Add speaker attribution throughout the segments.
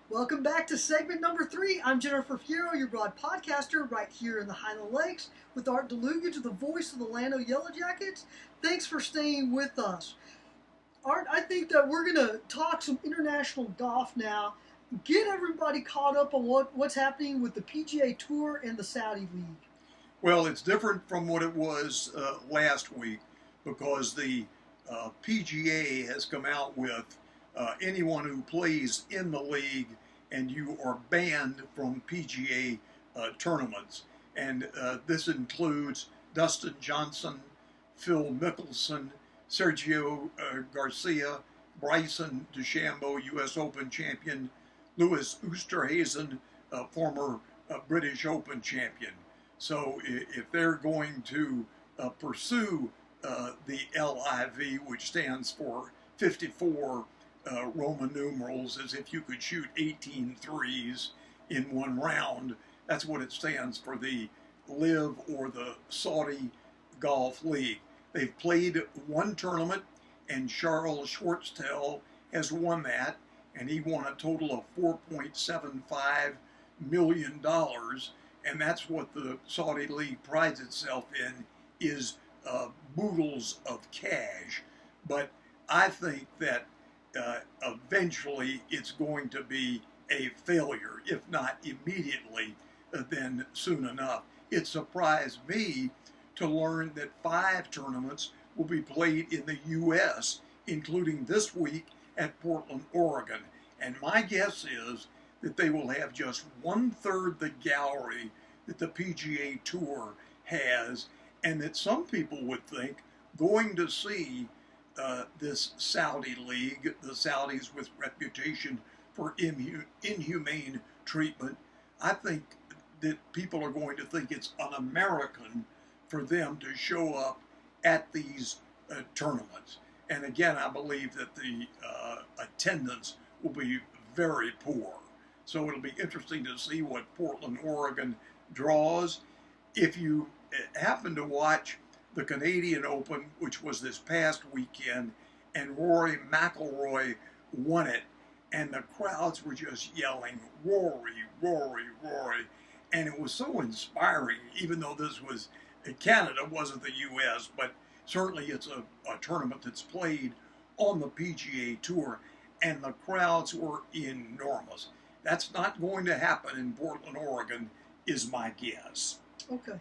Speaker 1: Welcome back to segment number 3. I'm Jennifer Fierro, your broad podcaster, right here in the Highland Lakes with Art Dlugach, the voice of the Llano Yellow Jackets. Thanks for staying with us. Art, I think that we're going to talk some international golf now, get everybody caught up on what's happening with the PGA Tour and the Saudi League.
Speaker 2: Well, it's different from what it was last week because the PGA has come out with anyone who plays in the league and you are banned from PGA tournaments. And this includes Dustin Johnson, Phil Mickelson, Sergio Garcia, Bryson DeChambeau, U.S. Open champion, Louis Oosthuizen, former British Open champion. So if they're going to pursue the LIV, which stands for 54 Roman numerals, as if you could shoot 18 threes in one round, that's what it stands for, the LIV or the Saudi Golf League. They've played one tournament, and Charles Schwartztel has won that, and he won a total of $4.75 million. And that's what the Saudi League prides itself in, is boodles of cash. But I think that eventually it's going to be a failure, if not immediately, then soon enough. It surprised me to learn that 5 tournaments will be played in the U.S., including this week at Portland, Oregon. And my guess is that they will have just 1/3 the gallery that the PGA Tour has, and that some people would think going to see this Saudi League, the Saudis with reputation for inhumane treatment, I think that people are going to think it's un-American for them to show up at these tournaments. And again, I believe that the attendance will be very poor. So it'll be interesting to see what Portland, Oregon draws. If you happen to watch the Canadian Open, which was this past weekend, and Rory McIlroy won it, and the crowds were just yelling, Rory, Rory, Rory. And it was so inspiring, even though this was Canada, wasn't the U.S., but certainly it's a tournament that's played on the PGA Tour, and the crowds were enormous. That's not going to happen in Portland, Oregon, is my guess.
Speaker 1: Okay.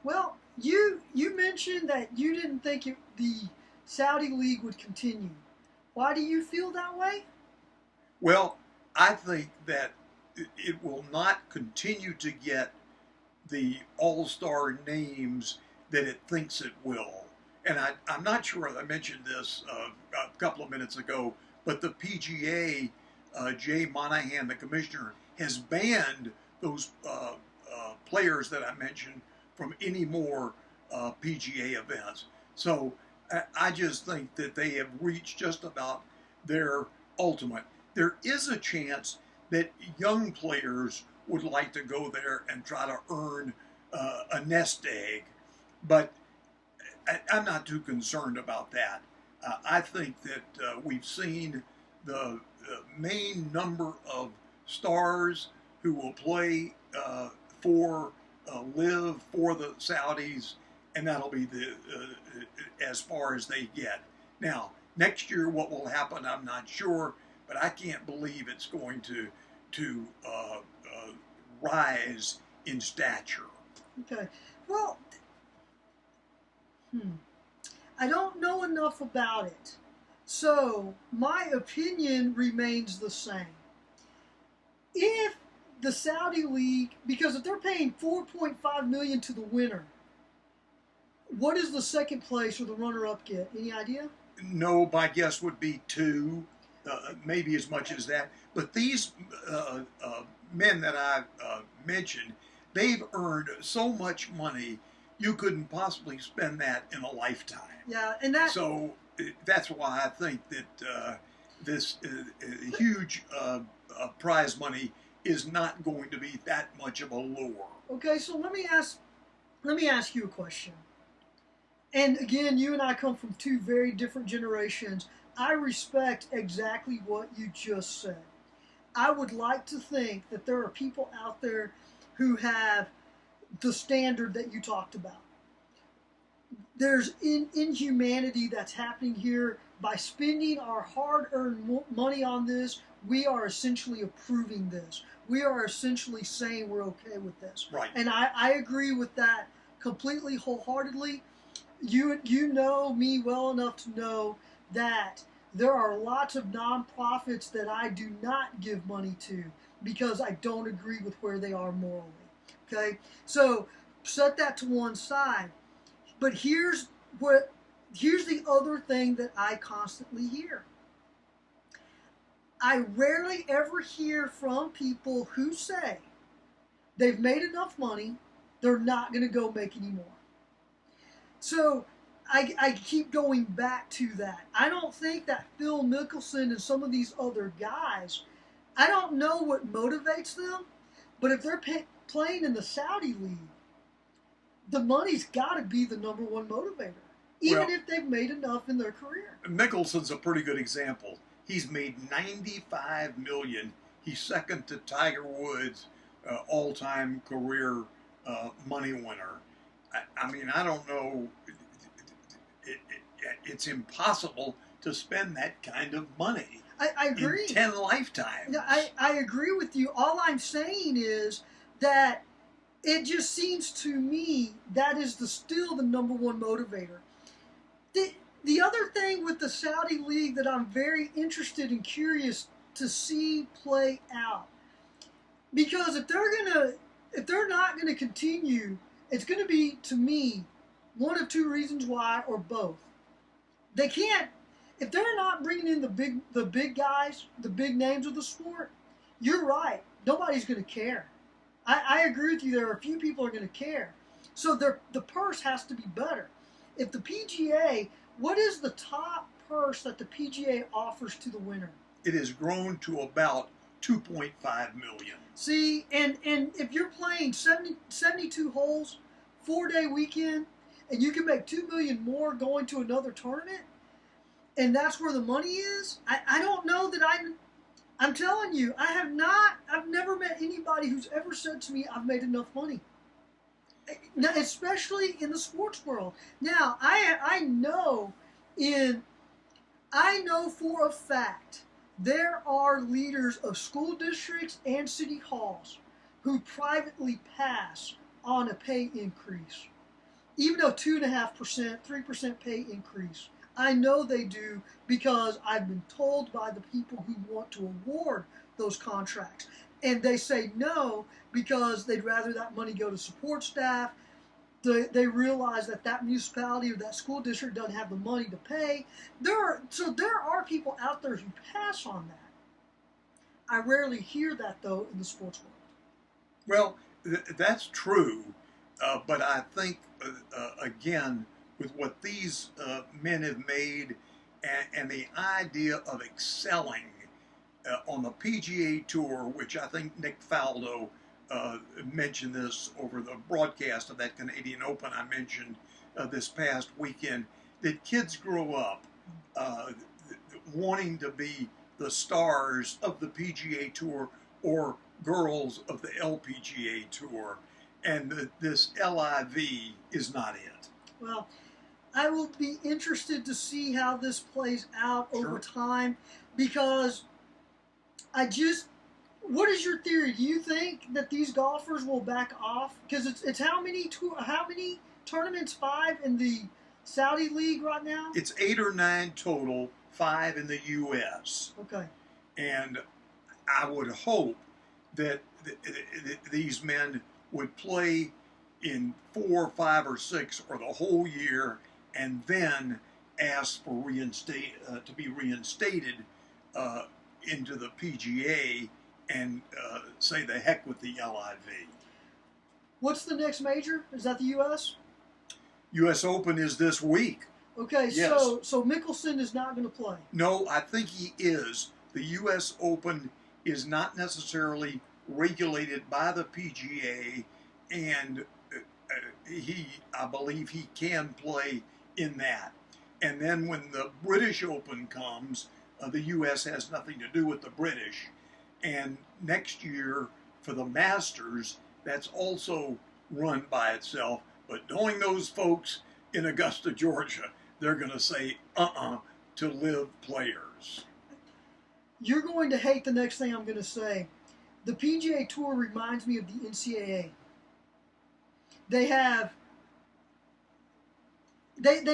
Speaker 1: Well, you mentioned that you didn't think the Saudi League would continue. Why do you feel that way?
Speaker 2: Well, I think that it will not continue to get the all-star names that it thinks it will. And I'm not sure if I mentioned this a couple of minutes ago, but the PGA, Jay Monahan, the commissioner, has banned those players that I mentioned from any more PGA events. So I just think that they have reached just about their ultimate. There is a chance that young players would like to go there and try to earn a nest egg, but I'm not too concerned about that. I think that we've seen the main number of stars who will play for LIV for the Saudis, and that'll be the as far as they get. Now, next year, what will happen, I'm not sure, but I can't believe it's going to rise in stature.
Speaker 1: Okay. Well, I don't know enough about it, so my opinion remains the same. If the Saudi League, because if they're paying $4.5 million to the winner, what does the second place or the runner-up get? Any idea?
Speaker 2: No, my guess would be 2, maybe as much as that. But these men that I've mentioned, they've earned so much money, you couldn't possibly spend that in a lifetime.
Speaker 1: Yeah, and that.
Speaker 2: So that's why I think that this huge prize money is not going to be that much of a lure.
Speaker 1: Okay, so let me ask you a question. And again, you and I come from 2 very different generations. I respect exactly what you just said. I would like to think that there are people out there who have the standard that you talked about. There's inhumanity that's happening here. By spending our hard-earned money on this, we are essentially approving this. We are essentially saying we're okay with this.
Speaker 2: Right.
Speaker 1: And I agree with that completely, wholeheartedly. You know me well enough to know that there are lots of nonprofits that I do not give money to because I don't agree with where they are morally. Okay? So set that to one side. But here's the other thing that I constantly hear. I rarely ever hear from people who say they've made enough money, they're not going to go make any more. So I keep going back to that. I don't think that Phil Mickelson and some of these other guys, I don't know what motivates them, but if they're playing in the Saudi League, the money's got to be the number one motivator, even if they've made enough in their career.
Speaker 2: Mickelson's a pretty good example. He's made $95 million. He's second to Tiger Woods' all-time career money winner. I mean, I don't know. It's impossible to spend that kind of money.
Speaker 1: I agree.
Speaker 2: In 10 lifetimes.
Speaker 1: I agree with you. All I'm saying is that it just seems to me that is still the number one motivator. The other thing with the Saudi League that I'm very interested and curious to see play out, because if they're not gonna continue, it's gonna be, to me, one of two reasons why, or both. They can't, if they're not bringing in the big guys, the big names of the sport. You're right. Nobody's gonna care. I agree with you. There are a few people who are going to care. So the purse has to be better. If the PGA, what is the top purse that the PGA offers to the winner?
Speaker 2: It has grown to about $2.5 million.
Speaker 1: See, and if you're playing 72 holes, 4-day weekend, and you can make $2 million more going to another tournament, and that's where the money is, I don't know that I'm telling you, I've never met anybody who's ever said to me, I've made enough money. Now, especially in the sports world. Now, I know for a fact there are leaders of school districts and city halls who privately pass on a pay increase. Even a 2.5%, 3% pay increase. I know they do because I've been told by the people who want to award those contracts. And they say no because they'd rather that money go to support staff. They realize that municipality or that school district doesn't have the money to pay. There are people out there who pass on that. I rarely hear that, though, in the sports world.
Speaker 2: Well, that's true. But I think, again, with what these men have made and the idea of excelling on the PGA Tour, which I think Nick Faldo mentioned this over the broadcast of that Canadian Open I mentioned this past weekend, that kids grow up wanting to be the stars of the PGA Tour or girls of the LPGA Tour, and this LIV is not it.
Speaker 1: Well, I will be interested to see how this plays out over time, because what is your theory? Do you think that these golfers will back off? Because it's how many tournaments? 5 in the Saudi League right now?
Speaker 2: It's 8 or 9 total, 5 in the U.S.
Speaker 1: Okay.
Speaker 2: And I would hope that these men would play in 4, 5, or 6 or the whole year, and then ask for to be reinstated into the PGA and say the heck with the LIV.
Speaker 1: What's the next major? Is that the U.S.?
Speaker 2: U.S. Open is this week.
Speaker 1: Okay,
Speaker 2: yes.
Speaker 1: So Mickelson is not going to play.
Speaker 2: No, I think he is. The U.S. Open is not necessarily regulated by the PGA, and I believe he can play in that. And then when the British Open comes, the U.S. has nothing to do with the British. And next year for the Masters, that's also run by itself. But knowing those folks in Augusta, Georgia, they're going to say to live players.
Speaker 1: You're going to hate the next thing I'm going to say. The PGA Tour reminds me of the NCAA. They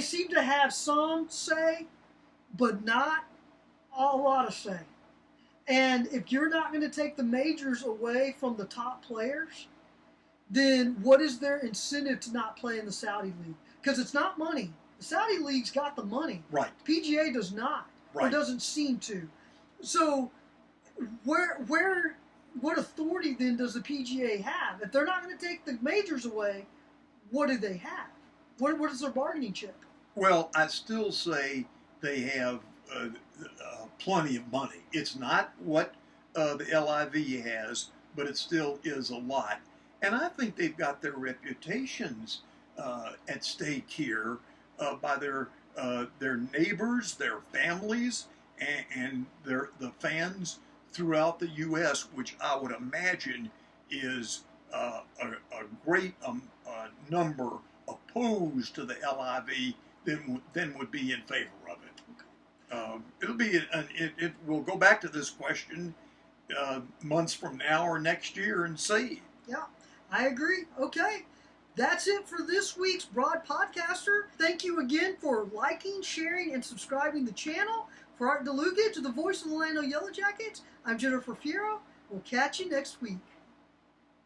Speaker 1: seem to have some say, but not a lot of say. And if you're not going to take the majors away from the top players, then what is their incentive to not play in the Saudi League? Because it's not money. The Saudi League's got the money.
Speaker 2: Right.
Speaker 1: PGA does not. Right. Or doesn't seem to. So what authority then does the PGA have? If they're not going to take the majors away, what do they have? What is their bargaining chip?
Speaker 2: Well, I still say they have plenty of money. It's not what the LIV has, but it still is a lot. And I think they've got their reputations at stake here by their neighbors, their families, and the fans throughout the U.S., which I would imagine is a great number opposed to the LIV than would be in favor of it. It will go back to this question months from now or next year and see.
Speaker 1: Yeah, I agree. Okay. That's it for this week's Broad Podcaster. Thank you again for liking, sharing, and subscribing to the channel. For Art Dlugach, the voice of the Llano Yellow Jackets, I'm Jennifer Fierro. We'll catch you next week.